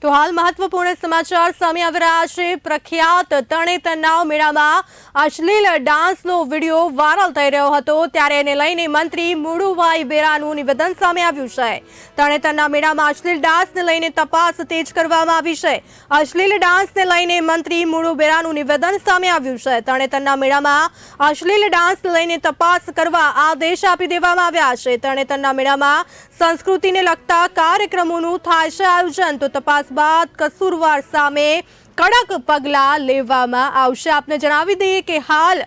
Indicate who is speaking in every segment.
Speaker 1: તો હાલ મહત્વપૂર્ણ સમાચાર સામે આવી રહ્યા છે। પ્રખ્યાત તરણેતરના મેળામાં અશ્લીલ ડાન્સનો વિડીયો વાયરલ થઈ રહ્યો હતો, ત્યારે એને લઈને મંત્રી મુળુભાઈ બેરાનું નિવેદન સામે આવ્યું છે। તરણેતરના મેળામાં અશ્લીલ ડાન્સને લઈને તપાસ તેજ કરવામાં આવી છે। અશ્લીલ ડાન્સને લઈને મંત્રી મુળુ બેરાનું નિવેદન સામે આવ્યું છે। તરણેતરના મેળામાં અશ્લીલ ડાન્સને લઈને તપાસ કરવા આદેશ આપી દેવામાં આવ્યા છે। તરણેતરના મેળામાં સંસ્કૃતિને લગતા કાર્યક્રમોનું થાય છે આયોજન, તો તપાસ બાદ કસૂરવાર સામે કડક પગલાં લેવામાં આવશે। આપને જણાવી દઈએ કે હાલ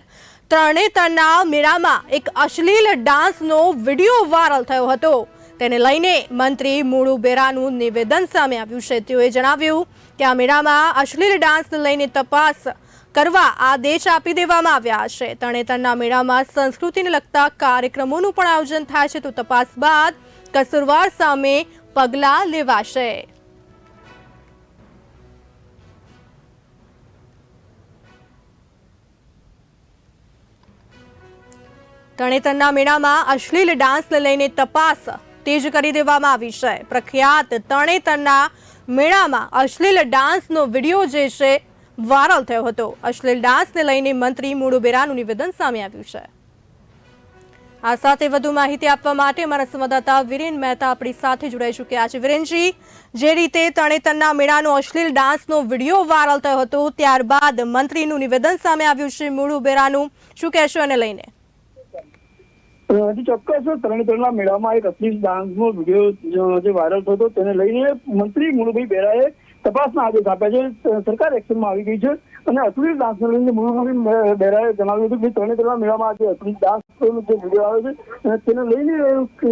Speaker 1: તરણેતરના મેળામાં એક અશ્લીલ ડાન્સનો વિડીયો વાયરલ થયો હતો, તેને લઈને મંત્રી મુળુ બેરાનું નિવેદન સામે આવ્યું છે। તેઓએ જણાવ્યું કે આ મેળામાં અશ્લીલ ડાન્સને લઈને તપાસ કરવા આદેશ આપી દેવામાં આવ્યા છે। તરણેતરના મેળામાં સંસ્કૃતિને લગતા કાર્યક્રમોનું પણ આયોજન થાય છે, તો તપાસ બાદ કસૂરવાર સામે પગલાં લેવાશે। તરણેતરના મેળામાં અશ્લીલ ડાન્સને લઈને તપાસ તેજ કરી દેવામાં આવી છે। પ્રખ્યાત તરણેતરના મેળામાં અશ્લીલ ડાન્સનો વિડીયો જે છે વાયરલ થયો હતો। અશ્લીલ ડાન્સને લઈને મંત્રી મુળુ બેરાનું નિવેદન સામે આવ્યું છે। આ સાથે વધુ માહિતી આપવા માટે અમારા સંવાદદાતા વિરેન મહેતા આપણી સાથે જોડાઈ ચૂક્યા છે। વિરેનજી, જે રીતે તરણેતરના મેળાનો અશ્લીલ ડાન્સનો વિડીયો વાયરલ થયો હતો, ત્યારબાદ મંત્રીનું નિવેદન સામે આવ્યું છે મુળુ બેરાનું, શું કહેશો એને લઈને?
Speaker 2: ચોક્કસ તરણેતરના મેળામાં એક અશ્લીલ ડાન્સનો વિડીયો જે વાયરલ થયો હતો, તેને લઈને મંત્રી મુળુભાઈ બેરાએ તપાસના આદેશ આપ્યા છે। સરકાર એક્શનમાં આવી ગઈ છે અને અશ્લીલ ડાન્સને લઈને મુળુભાઈ બેરાએ જણાવ્યું હતું કે તરણેતરના મેળામાં જે અશ્લીલ ડાન્સનો જે વિડીયો આવે છે તેને લઈને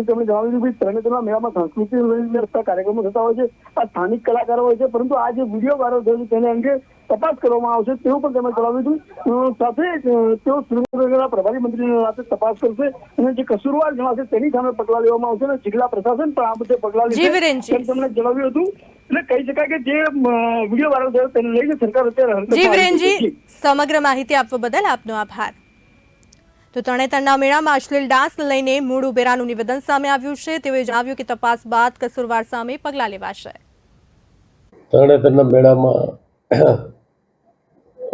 Speaker 2: તેમણે જણાવ્યું કે તરણેતરના મેળામાં સંસ્કૃતિને લઈને લગતા કાર્યક્રમો થતા હોય છે, આ સ્થાનિક કલાકારો હોય છે, પરંતુ આ જે વિડીયો વાયરલ થયો છે તેને અંગે તપાસ કરવામાં આવશે તેવું પણ તેમણે જણાવ્યું હતું। સાથે તેઓ સુરેન્દ્રનગરના પ્રભારી મંત્રીની સાથે તપાસ કરશે અને જે કસૂરવાર જણાશે તેની સામે પગલાં લેવામાં આવશે અને જિલ્લા પ્રશાસન પણ આ મુદ્દે પગલાં લેશે તેમણે જણાવ્યું હતું। એટલે કહી શકાય કે જે વિડીયો વાયરલ થયો તેને લઈને સરકાર અત્યારે
Speaker 1: જી વિરેનજી, સમગ્ર માહિતી આપવા બદલ આપનો આભાર। તો તરણેતરના મેળામાં અશ્લીલ ડાન્સને લઈને મુળુ બેરાનું નિવેદન સામે આવ્યું છે। તેઓએ જણાવ્યું કે તપાસ બાદ કસૂરવાર સામે પગલાં લેવાશે।
Speaker 3: તરણેતરના મેળામાં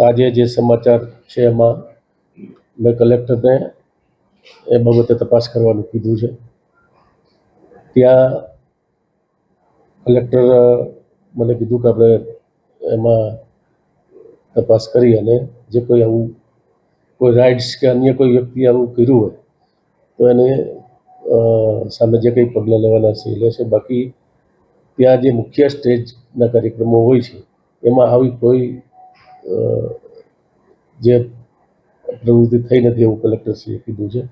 Speaker 3: આજે જે સમાચાર છે એમાં મેં કલેક્ટરને એ બાબતે તપાસ કરવાનું કીધું છે। ત્યાં કલેક્ટર મને કીધું કે આપણે એમાં તપાસ કરી અને જે કોઈ આવું કોઈ રાઇડ્સ કે અન્ય કોઈ વ્યક્તિ આવું કર્યું હોય તો એને સામે જે કંઈ પગલાં લેવાના છે એ લેશે। બાકી ત્યાં જે મુખ્ય સ્ટેજના કાર્યક્રમો હોય છે એમાં આવી કોઈ જે પ્રવૃત્તિ થઈ નથી એવું કલેક્ટરશ્રીએ કીધું છે।